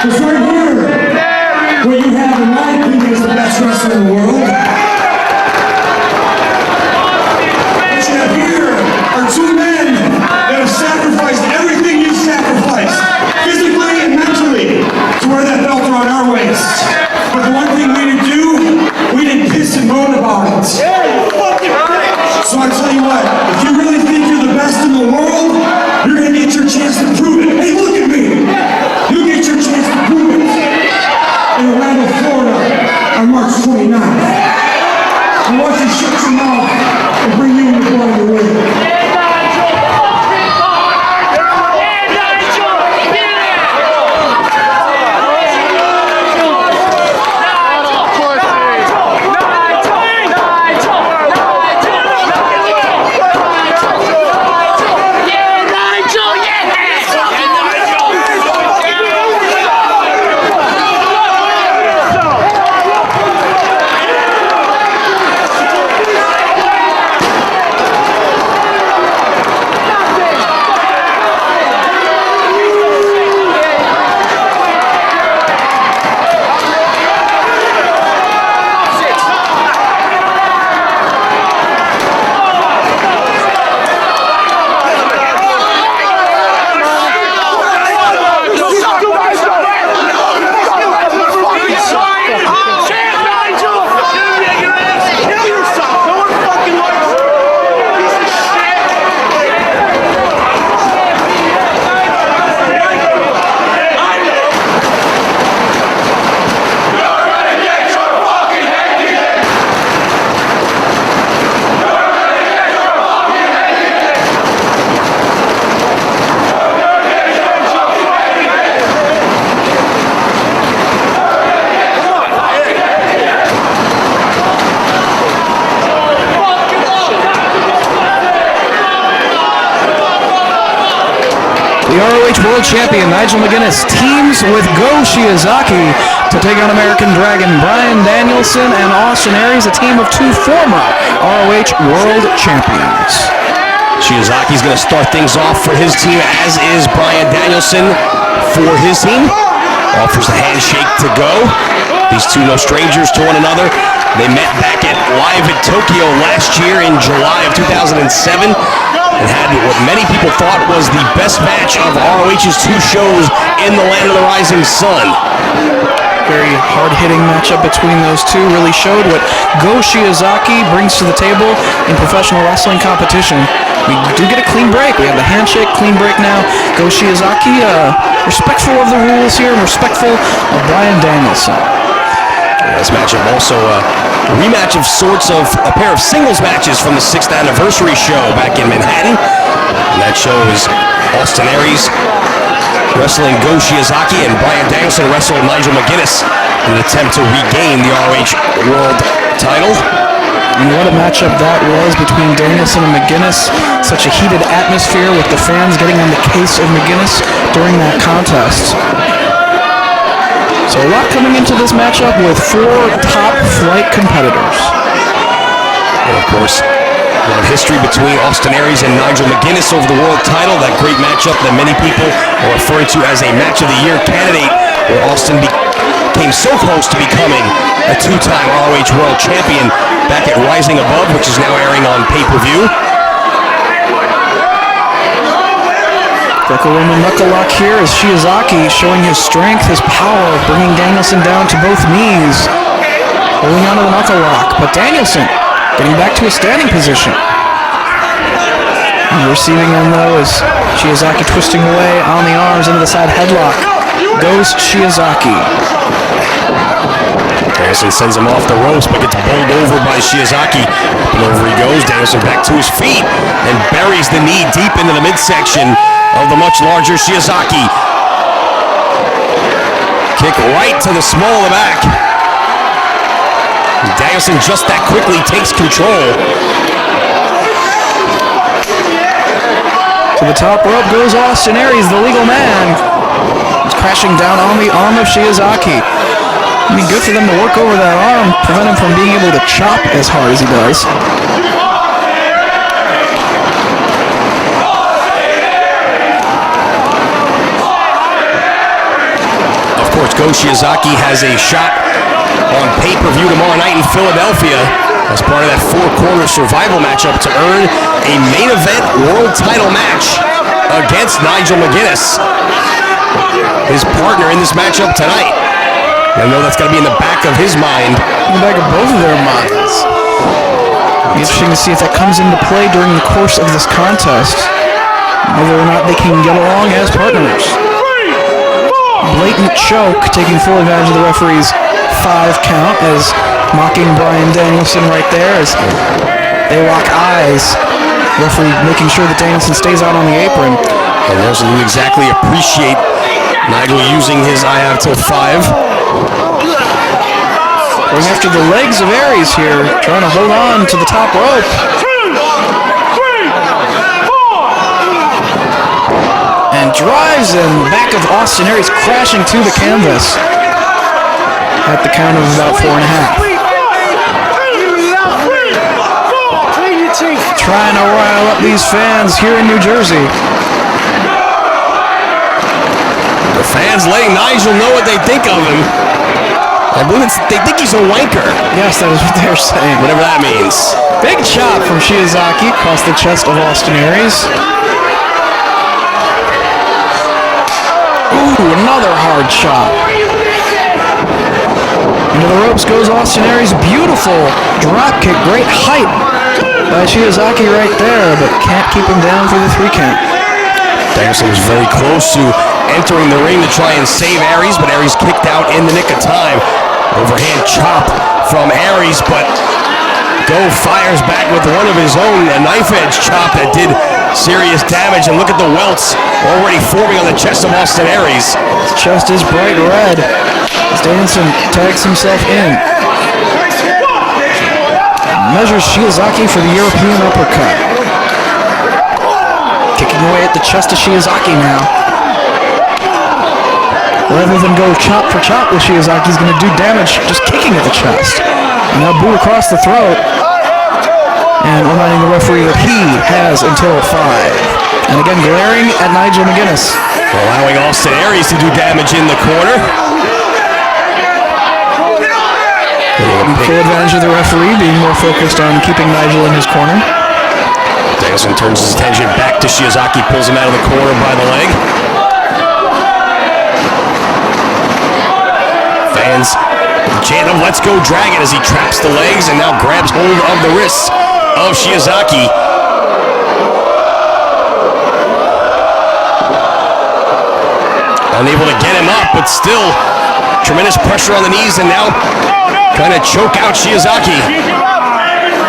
It's right here where you have, in my opinion, is the best wrestler in the world. What you have here are two men that have sacrificed everything you've sacrificed, physically and mentally, to wear that belt around our waist. But the one thing we didn't do, we didn't piss and moan about it. So I tell you what, if you really think you're the best in the world, you're going to get your chance to prove it. Hey, look at me. You get your chance to prove it in Orlando, Florida on March 29th. I want you to shut your mouth and bring you in the blood of the ring. The ROH World Champion Nigel McGuinness teams with Shiozaki to take on American Dragon Bryan Danielson and Austin Aries, a team of two former ROH World Champions. Shiozaki's going to start things off for his team, as is Bryan Danielson for his team. Offers a handshake to go. These two no strangers to one another. They met back at Live at Tokyo last year in July of 2007 and had what many people thought was the best match of ROH's two shows in the Land of the Rising Sun. Very hard-hitting matchup between those two. Really showed what Shiozaki brings to the table in professional wrestling competition. We do get a clean break. We have the handshake, clean break now. Shiozaki, respectful of the rules here, and respectful of Bryan Danielson. This matchup also a rematch of sorts of a pair of singles matches from the 6th anniversary show back in Manhattan. And that show is Austin Aries wrestling Shiozaki, and Bryan Danielson wrestled Nigel McGuinness in an attempt to regain the ROH World title. And what a matchup that was between Danielson and McGuinness. Such a heated atmosphere with the fans getting on the case of McGuinness during that contest. So a lot coming into this matchup with four top-flight competitors. And of course, a lot of history between Austin Aries and Nigel McGuinness over the world title. That great matchup that many people are referring to as a Match of the Year candidate, where Austin came so close to becoming a two-time ROH World Champion back at Rising Above, which is now airing on pay-per-view. Greco-Roman knuckle lock here as Shiozaki showing his strength, his power, bringing Danielson down to both knees. Holding on to the knuckle lock, but Danielson getting back to a standing position. And receiving him though is Shiozaki twisting away on the arms into the side headlock. Goes Shiozaki. Danielson sends him off the ropes, but gets bowled over by Shiozaki. Up and over he goes. Danielson back to his feet and buries the knee deep into the midsection of the much larger Shiozaki. Kick right to the small of the back. Danielson just that quickly takes control. To the top rope goes Austin Aries, the legal man. He's crashing down on the arm of Shiozaki. It'd be good for them to work over that arm, prevent him from being able to chop as hard as he does. Go Shiozaki has a shot on pay-per-view tomorrow night in Philadelphia as part of that four-corner survival matchup to earn a main event world title match against Nigel McGuinness, his partner in this matchup tonight. I know that's got to be in the back of his mind. In the back of both of their minds. It'll be interesting to see if that comes into play during the course of this contest, whether or not they can get along as partners. Blatant choke, taking full advantage of the referee's 5 count, as mocking Bryan Danielson right there as they lock eyes. Referee making sure that Danielson stays out on the apron. And Danielson didn't exactly appreciate Nigel using his I have till 5. Going after the legs of Aries here, trying to hold on to the top rope. 2, 3, 4. And drives in back of Austin Aries, crashing to the canvas at the count of about 4.5. Trying to rile up these fans here in New Jersey. The fans letting Nigel know what they think of him. I believe they think he's a wanker. Yes, that is what they're saying. Whatever that means. Big chop from Shiozaki across the chest of Austin Aries. Ooh, another hard chop. Into the ropes goes Austin Aries. Beautiful drop kick. Great height by Shiozaki right there, but can't keep him down for the 3 count. Danielson was very close to entering the ring to try and save Aries, but Aries kicked out in the nick of time. Overhand chop from Aries, but Go fires back with one of his own, a knife-edge chop that did serious damage, and look at the welts already forming on the chest of Austin Aries. His chest is bright red as Danielson tags himself in. Measures Shiozaki for the European uppercut. Kicking away at the chest of Shiozaki now. Rather than go chop for chop with Shiozaki, he's going to do damage just kicking at the chest. And now boot across the throat. And reminding the referee that he has until 5. And again, glaring at Nigel McGuinness. Allowing Austin Aries to do damage in the corner. Full advantage of the referee, being more focused on keeping Nigel in his corner. Danielson turns his attention back to Shiozaki, pulls him out of the corner by the leg. Fans chant of "Let's go Dragon" as he traps the legs and now grabs hold of the wrists of Shiozaki. Unable to get him up, but still tremendous pressure on the knees, and now trying to choke out Shiozaki.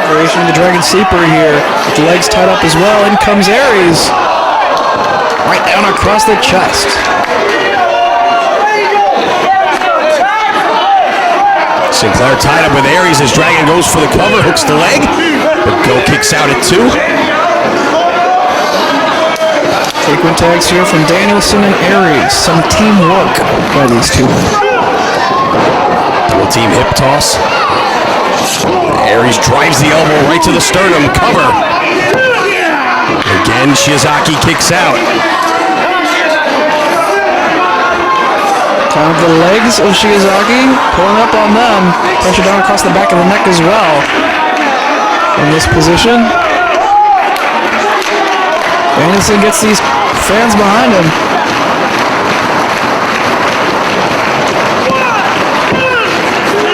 Variation of the Dragon Sleeper here, with the legs tied up as well. In comes Aries. Right down across the chest. Sinclair tied up with Aries as Dragon goes for the cover, hooks the leg, but Go kicks out at 2. Frequent tags here from Danielson and Aries. Some teamwork by these two. Double team hip toss. Aries drives the elbow right to the sternum, cover. Again, Shiozaki kicks out. Count the legs of Shiozaki, pulling up on them. Pressure down across the back of the neck as well. In this position. Danielson gets these fans behind him.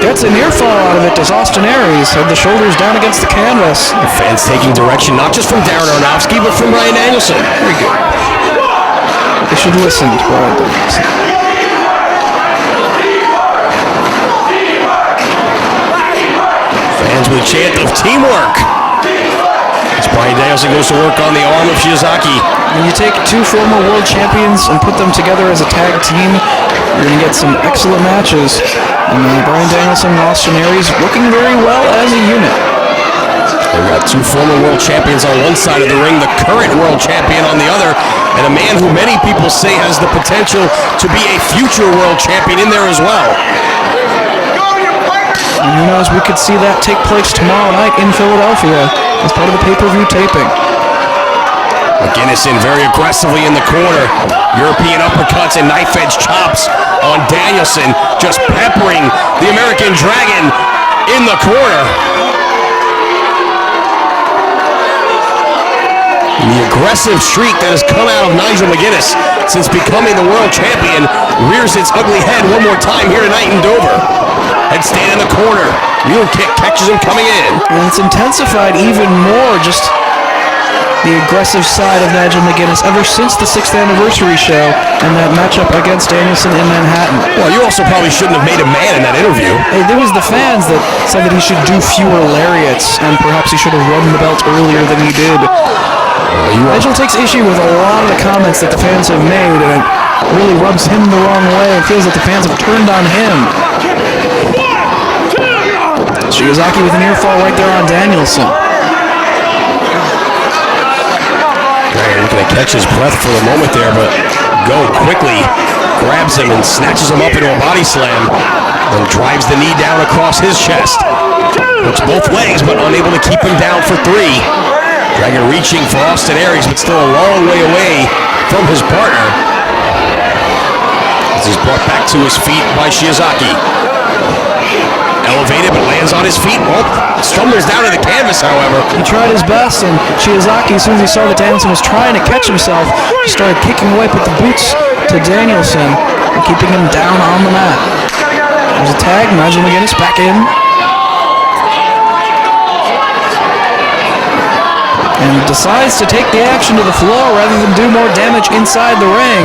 Gets a near fall out of it, does Austin Aries. Had the shoulders down against the canvas. The fans taking direction not just from Darren Aronofsky, but from Bryan Danielson. Very good. They should listen to Bryan Danielson. Fans with a chant of teamwork. As Bryan Danielson goes to work on the arm of Shiozaki. When you take two former world champions and put them together as a tag team, you're going to get some excellent matches. And Bryan Danielson and Austin Aries working very well as a unit. We've got two former world champions on one side of the ring, the current world champion on the other, and a man who many people say has the potential to be a future world champion in there as well. And who knows, we could see that take place tomorrow night in Philadelphia as part of the pay-per-view taping. McGuinness in very aggressively in the corner. European uppercuts and knife-edge chops on Danielson, just peppering the American Dragon in the corner. The aggressive streak that has come out of Nigel McGuinness since becoming the world champion rears its ugly head one more time here tonight in Dover. Headstand in the corner. Mule kick catches him coming in. And it's intensified even more, just the aggressive side of Nigel McGuinness ever since the 6th anniversary show and that matchup against Danielson in Manhattan. Well, you also probably shouldn't have made a man in that interview. Hey, there was the fans that said that he should do fewer lariats and perhaps he should have won the belt earlier than he did. Nigel takes issue with a lot of the comments that the fans have made, and it really rubs him the wrong way. It feels like the fans have turned on him. Shiozaki with an ear fall right there on Danielson. Bryan looking to catch his breath for the moment there, but Go quickly grabs him and snatches him up into a body slam, then drives the knee down across his chest. Hooks both legs, but unable to keep him down for 3. Dragon reaching for Aries, but still a long way away from his partner. As he's brought back to his feet by Shiozaki. Elevated, but lands on his feet. Well, stumbles down to the canvas, however. He tried his best, and Shiozaki, as soon as he saw that Danielson was trying to catch himself, started kicking away, put the boots to Danielson, and keeping him down on the mat. There's a tag, Nigel McGuinness back in. And decides to take the action to the floor rather than do more damage inside the ring.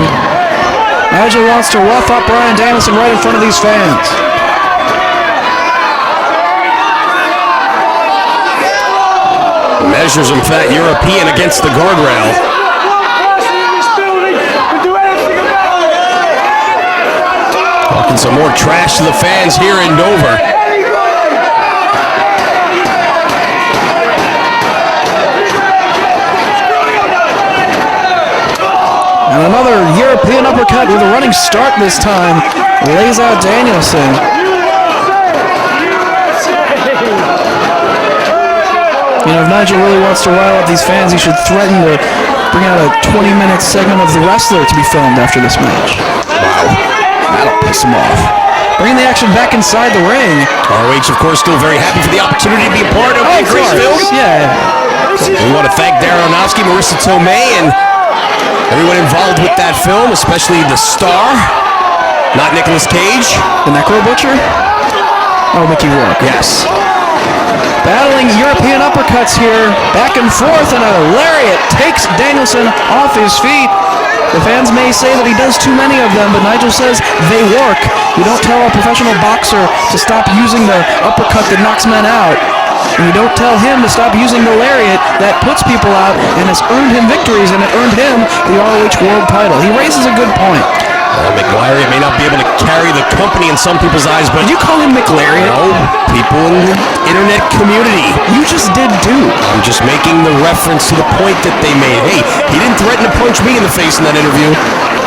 Nigel wants to rough up Bryan Danielson right in front of these fans. Measures him fat European against the guardrail. Talking some more trash to the fans here in Dover. And another European uppercut with a running start this time. Lays out Danielson. You know, if Nigel really wants to rile up these fans, he should threaten to bring out a 20-minute segment of The Wrestler to be filmed after this match. Wow. That'll piss him off. Bringing the action back inside the ring. ROH, of course, still very happy for the opportunity to be a part of the increased film. Yeah. We want to thank Darren Aronofsky, Marissa Tomei, and everyone involved with that film, especially the star, not Nicolas Cage. The Necro Butcher? Oh, Mickey Rourke. Yes. Battling European uppercuts here, back and forth, and a lariat takes Danielson off his feet. The fans may say that he does too many of them, but Nigel says they work. You don't tell a professional boxer to stop using the uppercut that knocks men out. And you don't tell him to stop using the lariat that puts people out and has earned him victories, and it earned him the ROH World title. He raises a good point. McLariat may not be able to carry the company in some people's eyes, but... Did you call him McLariat? No, people in the internet community. You just did too. I'm just making the reference to the point that they made. Hey, he didn't threaten to punch me in the face in that interview.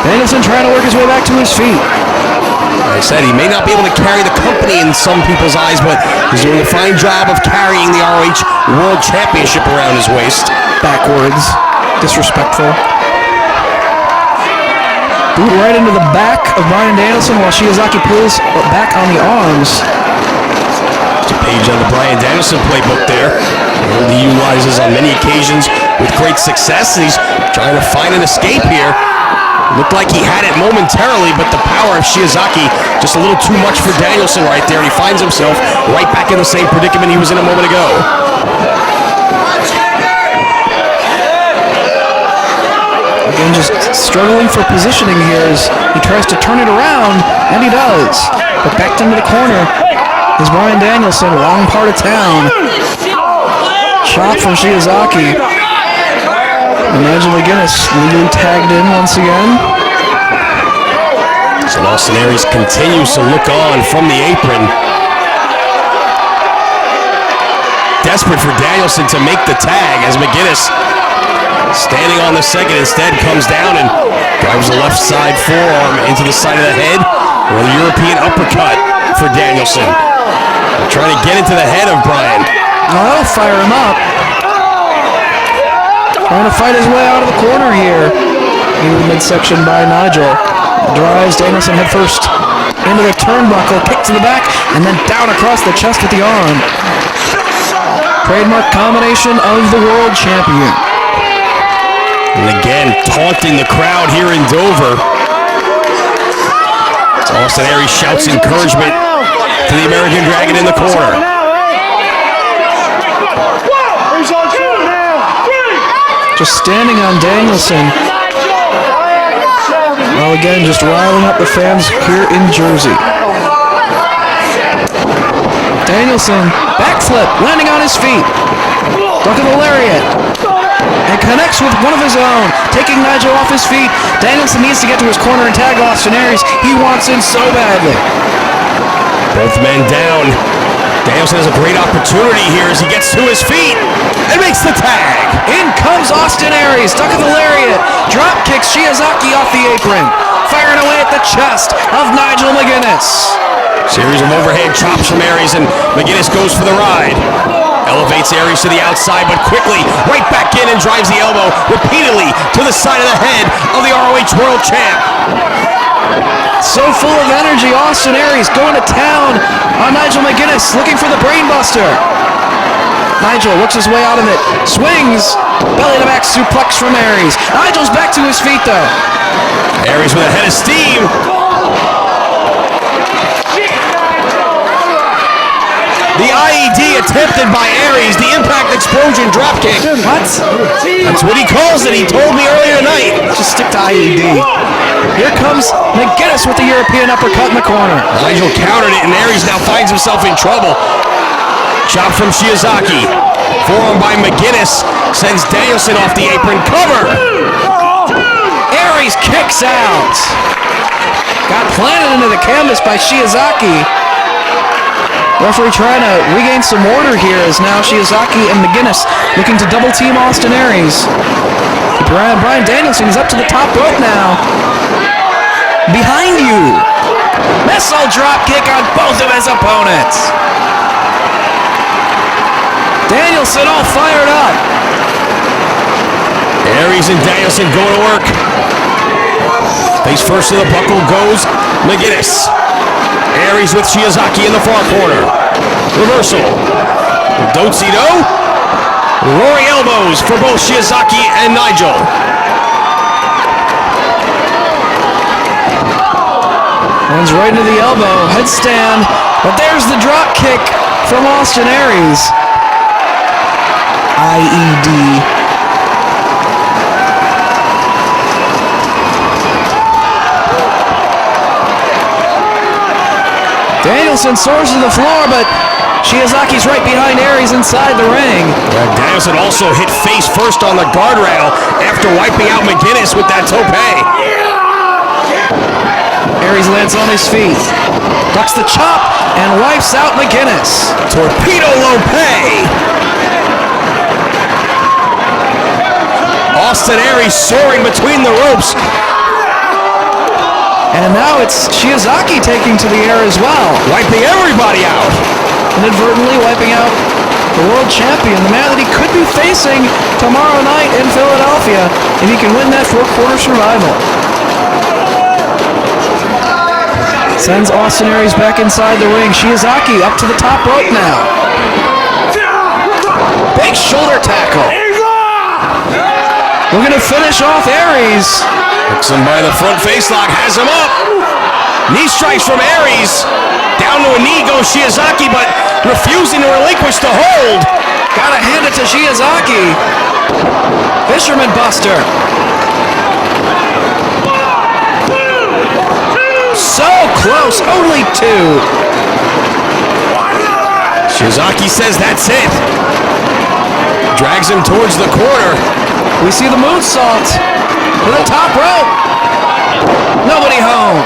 Danielson trying to work his way back to his feet. Like I said, he may not be able to carry the company in some people's eyes, but he's doing a fine job of carrying the ROH World Championship around his waist. Backwards. Disrespectful. Boot right into the back of Bryan Danielson while Shiozaki pulls back on the arms. It's a page on the Bryan Danielson playbook there. He utilizes on many occasions with great success. He's trying to find an escape here. Looked like he had it momentarily, but the power of Shiozaki just a little too much for Danielson right there. He finds himself right back in the same predicament he was in a moment ago. Again, just struggling for positioning here as he tries to turn it around, and he does. But backed into the corner is Bryan Danielson, wrong part of town. Shot from Shiozaki. And Nigel McGuinness legally tagged in once again. So Aries continues to look on from the apron. Desperate for Danielson to make the tag as McGuinness, standing on the second, instead comes down and drives the left side forearm into the side of the head with a European uppercut for Danielson. Trying to get into the head of Bryan. Oh, that'll fire him up. Trying to fight his way out of the corner here. Into the midsection by Nigel. Drives Danielson head first into the turnbuckle, kick to the back, and then down across the chest with the arm. Trademark combination of the world champion. And again, taunting the crowd here in Dover. Austin Aries shouts encouragement to the American Dragon in the corner. Just standing on Danielson. Well, again, just riling up the fans here in Jersey. Danielson, backflip, landing on his feet. Duck of the lariat. And connects with one of his own, taking Nigel off his feet. Danielson needs to get to his corner and tag Austin Aries. He wants in so badly. Both men down. Danielson has a great opportunity here as he gets to his feet and makes the tag. In comes Austin Aries, duck of the lariat, drop kicks Shiozaki off the apron, firing away at the chest of Nigel McGuinness. Series of overhead chops from Aries, and McGuinness goes for the ride. Elevates Aries to the outside, but quickly right back in and drives the elbow repeatedly to the side of the head of the ROH World Champ. So full of energy, Austin Aries going to town on Nigel McGuinness, looking for the brainbuster. Nigel works his way out of it, swings, belly to back suplex from Aries. Nigel's back to his feet though. Aries with a head of steam. The IED attempted by Aries, the impact explosion dropkick. What? That's what he calls it. He told me earlier tonight. Just stick to IED. Here comes McGuinness with the European uppercut in the corner. Nigel countered it, and Aries now finds himself in trouble. Chop from Shiozaki. Forearm by McGuinness sends Danielson off the apron. Cover! Aries kicks out. Got planted into the canvas by Shiozaki. Referee trying to regain some order here as now Shiozaki and McGuinness looking to double team Austin Aries. Bryan Danielson is up to the top rope now. Behind you. Missile drop kick on both of his opponents. Danielson all fired up. Aries and Danielson going to work. Face first to the buckle goes McGuinness. Aries with Shiozaki in the far corner. Reversal. Do-si-do. Roaring elbows for both Shiozaki and Nigel. Runs right into the elbow. Headstand. But there's the drop kick from Austin Aries. IED. Danielson soars to the floor, but Shiozaki's right behind Aries inside the ring. Danielson also hit face first on the guardrail after wiping out McGuinness with that tope. Aries lands on his feet, ducks the chop, and wipes out McGuinness. Torpedo Lope. Austin Aries soaring between the ropes. And now it's Shiozaki taking to the air as well. Wiping everybody out. Inadvertently wiping out the world champion, the man that he could be facing tomorrow night in Philadelphia if he can win that four-quarter survival. Sends Austin Aries back inside the ring. Shiozaki up to the top rope now. Big shoulder tackle. Looking to finish off Aries. Hooks him by the front face lock, has him up. Knee strikes from Aries. Down to a knee goes Shiozaki, but refusing to relinquish the hold. Gotta hand it to Shiozaki. Fisherman Buster. So close, only two. Shiozaki says that's it. Drags him towards the corner. We see the moonsault. To the top rope. Nobody home.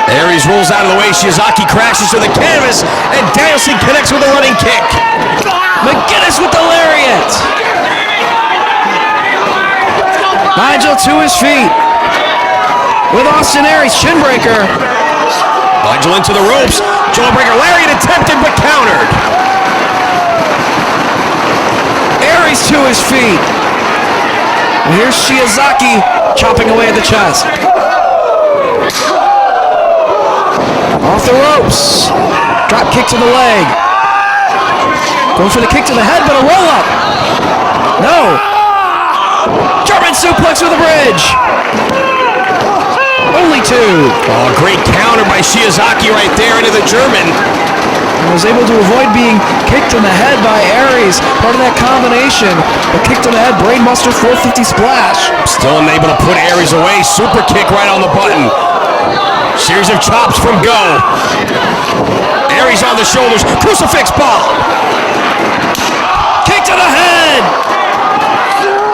Aries rolls out of the way. Shiozaki crashes to the canvas, and Danielson connects with a running kick. McGuinness with the lariat. Nigel to his feet. With Austin Aries, shin breaker. Nigel into the ropes. Jawbreaker lariat attempted, but countered. Aries to his feet. And here's Shiozaki chopping away at the chest. Off the ropes. Drop kick to the leg. Going for the kick to the head, but a roll-up. No. German suplex with a bridge. Only two. Oh, great counter by Shiozaki right there into the German. And was able to avoid being kicked in the head by Aries. Part of that combination. A kick to the head, brainbuster 450 splash. Still unable to put Aries away. Super kick right on the button. Series of chops from Go. Aries on the shoulders. Crucifix bomb. Kick to the head.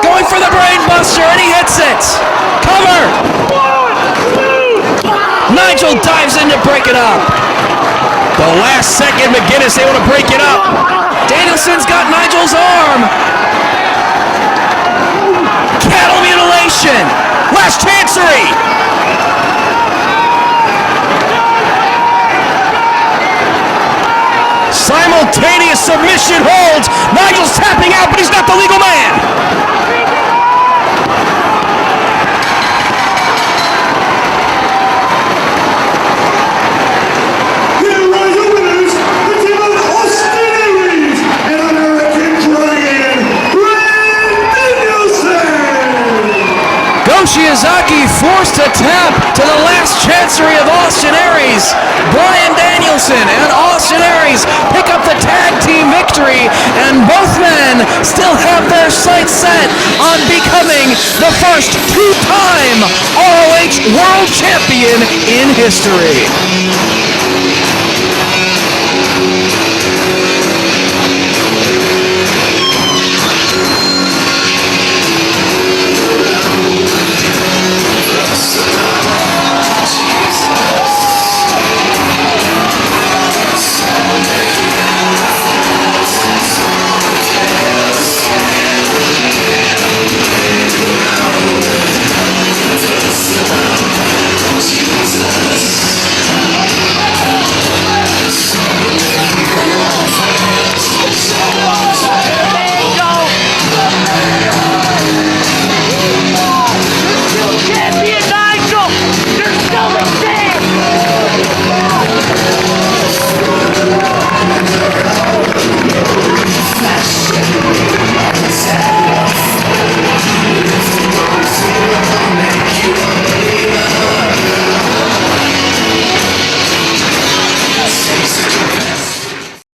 Going for the brainbuster, and he hits it. Cover. Nigel dives in to break it up. The last second, McGuinness able to break it up. Danielson's got Nigel's arm. Cattle mutilation. Last chancery. Simultaneous submission holds. Nigel's tapping out, but he's not the legal man. Here are your winners, the team of Austin Aries and American Bryan, Bryan Danielson. Go Shiozaki forced to tap to the last chancery of Austin Aries. Bryan Danielson and Austin Aries pick up the tag team victory, and both men still have their sights set on becoming the first two-time ROH World Champion in history.